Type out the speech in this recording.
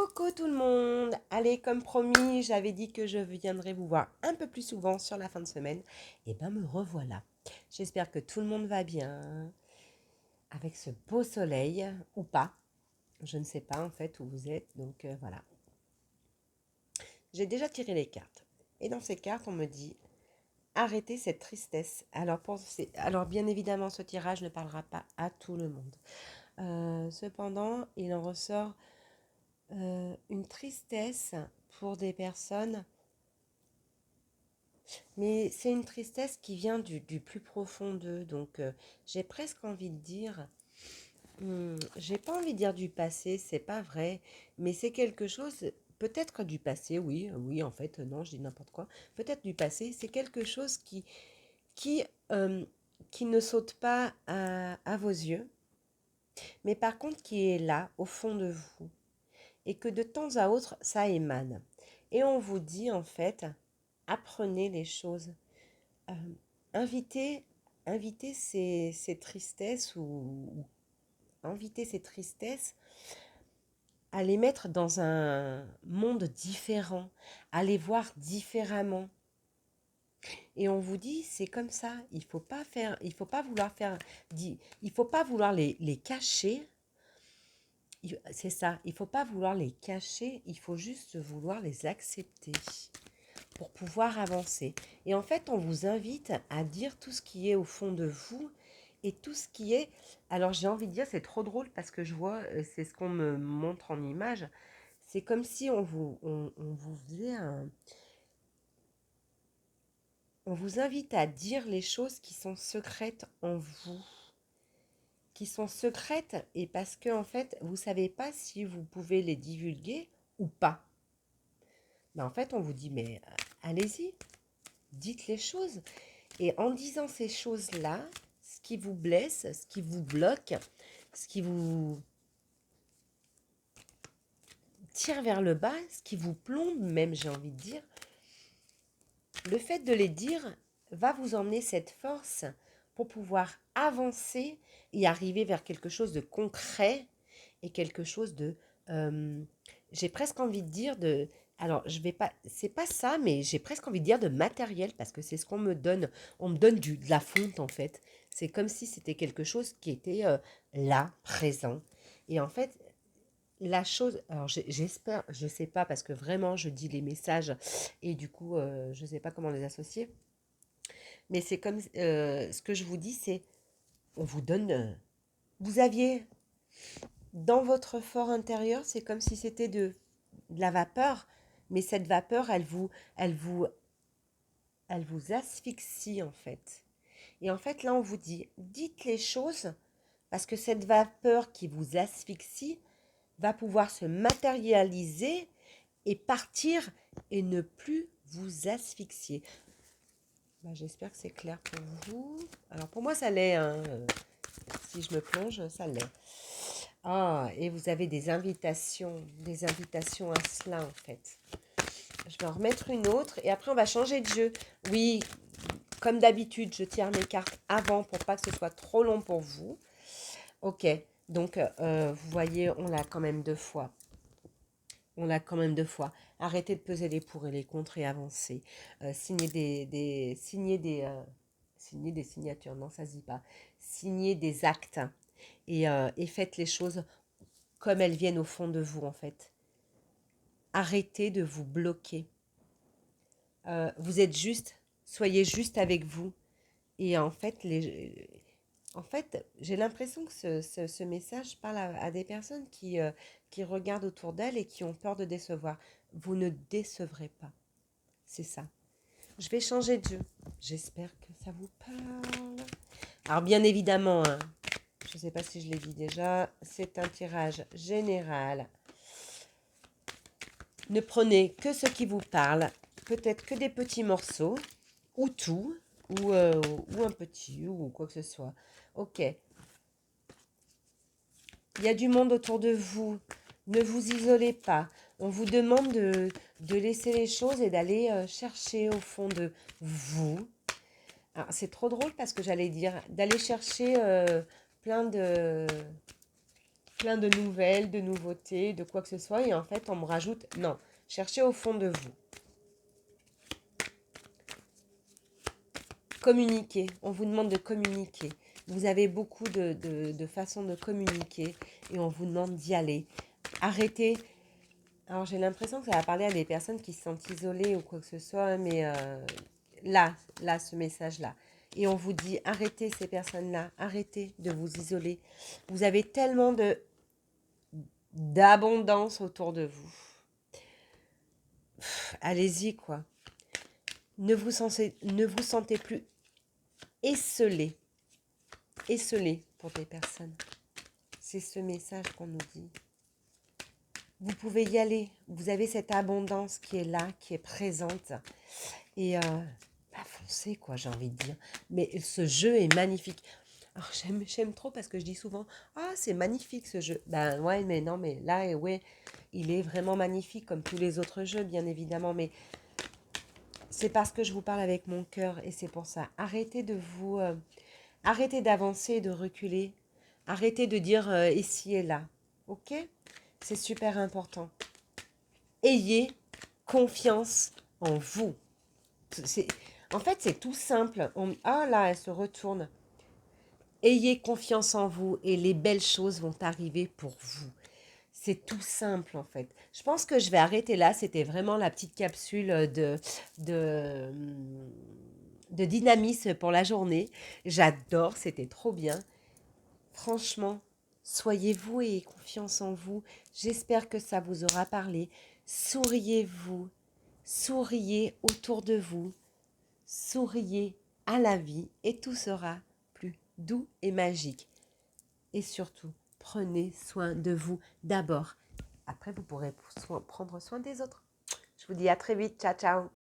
Coucou tout le monde! Allez, comme promis, j'avais dit que je viendrais vous voir un peu plus souvent sur la fin de semaine. Et ben me revoilà. J'espère que tout le monde va bien, avec ce beau soleil, ou pas. Je ne sais pas en fait où vous êtes, donc voilà. J'ai déjà tiré les cartes. Et dans ces cartes, on me dit, arrêtez cette tristesse. Alors bien évidemment, ce tirage ne parlera pas à tout le monde. Cependant, il en ressort une tristesse pour des personnes, mais c'est une tristesse qui vient du plus profond d'eux. Donc, j'ai presque envie de dire, j'ai pas envie de dire du passé, c'est pas vrai, mais c'est quelque chose, peut-être du passé, oui, oui, en fait, non, je dis n'importe quoi. Peut-être du passé, c'est quelque chose qui, euh, qui ne saute pas à vos yeux, mais par contre qui est là, au fond de vous, et que de temps à autre, ça émane. Et on vous dit, en fait, apprenez les choses. Euh, invitez, invitez ces tristesses ou invitez ces tristesses à les mettre dans un monde différent, à les voir différemment. Et on vous dit, c'est comme ça. Il faut pas vouloir faire, il faut pas vouloir les cacher. C'est ça. Il faut pas vouloir les cacher. Il faut juste vouloir les accepter pour pouvoir avancer. Et en fait, on vous invite à dire tout ce qui est au fond de vous et tout ce qui est... Alors j'ai envie de dire, c'est trop drôle parce que je vois, c'est ce qu'on me montre en image, c'est comme si on vous faisait un... On vous invite à dire les choses qui sont secrètes en vous, qui sont secrètes et parce que en fait, vous savez pas si vous pouvez les divulguer ou pas. Mais en fait, on vous dit, mais allez-y, dites les choses. Et en disant ces choses-là, ce qui vous blesse, ce qui vous bloque, ce qui vous tire vers le bas, ce qui vous plombe même, j'ai envie de dire, le fait de les dire va vous emmener cette force pour pouvoir avancer et arriver vers quelque chose de concret et quelque chose de... euh, j'ai presque envie de dire de... Alors, je vais pas... C'est pas ça, mais j'ai presque envie de dire de matériel parce que c'est ce qu'on me donne. On me donne de la fonte, en fait. C'est comme si c'était quelque chose qui était là, présent. Et en fait, la chose... Alors, j'espère, je sais pas, parce que vraiment, je dis les messages et du coup, je sais pas comment les associer. Mais c'est comme... ce que je vous dis, c'est... On vous donne... vous aviez dans votre fort intérieur, c'est comme si c'était de la vapeur, mais cette vapeur, elle vous, elle vous asphyxie en fait. Et en fait, là, on vous dit, dites les choses, parce que cette vapeur qui vous asphyxie va pouvoir se matérialiser et partir et ne plus vous asphyxier. Bah, j'espère que c'est clair pour vous. Alors pour moi, ça l'est, hein. Si je me plonge, ça l'est. Ah, et vous avez des invitations à cela en fait. Je vais en remettre une autre et après on va changer de jeu. Oui, comme d'habitude, je tire mes cartes avant pour pas que ce soit trop long pour vous. Ok, donc vous voyez, on l'a quand même deux fois. On l'a quand même deux fois. Arrêtez de peser les pour et les contre et avancez. Signez signer des signatures, non, ça se dit pas. Signez des actes et faites les choses comme elles viennent au fond de vous, en fait. Arrêtez de vous bloquer. Vous êtes juste, soyez juste avec vous. Et en fait j'ai l'impression que ce message parle à des personnes qui regardent autour d'elles et qui ont peur de décevoir. Vous ne décevrez pas. C'est ça. Je vais changer de jeu. J'espère que ça vous parle. Alors bien évidemment, hein, je ne sais pas si je l'ai dit déjà, c'est un tirage général. Ne prenez que ce qui vous parle, peut-être que des petits morceaux, ou tout, ou un petit, ou quoi que ce soit. Ok. Il y a du monde autour de vous. Ne vous isolez pas. On vous demande de laisser les choses et d'aller chercher au fond de vous. Alors, c'est trop drôle parce que j'allais dire d'aller chercher plein de plein de nouvelles, de nouveautés, de quoi que ce soit. Et en fait, on me rajoute, non, cherchez au fond de vous. Communiquer, on vous demande de communiquer. Vous avez beaucoup de façons de communiquer et on vous demande d'y aller. Arrêtez. Alors j'ai l'impression que ça va parler à des personnes qui se sentent isolées ou quoi que ce soit, mais là, ce message-là. Et on vous dit, arrêtez ces personnes-là, arrêtez de vous isoler. Vous avez tellement d'abondance autour de vous. Allez-y, quoi. Ne vous sentez plus esselé. Esselé pour des personnes. C'est ce message qu'on nous dit. Vous pouvez y aller. Vous avez cette abondance qui est là, qui est présente. Et foncez, quoi, j'ai envie de dire. Mais ce jeu est magnifique. Alors, j'aime trop parce que je dis souvent, ah, c'est magnifique ce jeu. Ben ouais, mais non, mais là, ouais, il est vraiment magnifique comme tous les autres jeux, bien évidemment. Mais c'est parce que je vous parle avec mon cœur et c'est pour ça. Arrêtez d'avancer et de reculer. Arrêtez de dire ici et là. Ok? C'est super important. Ayez confiance en vous. En fait, c'est tout simple. Ah là, elle se retourne. Ayez confiance en vous et les belles choses vont arriver pour vous. C'est tout simple en fait. Je pense que je vais arrêter là. C'était vraiment la petite capsule de, de dynamisme pour la journée. J'adore, c'était trop bien. Franchement, soyez-vous et ayez confiance en vous. J'espère que ça vous aura parlé. Souriez-vous. Souriez autour de vous. Souriez à la vie et tout sera plus doux et magique. Et surtout, prenez soin de vous d'abord. Après, vous pourrez prendre soin des autres. Je vous dis à très vite. Ciao, ciao.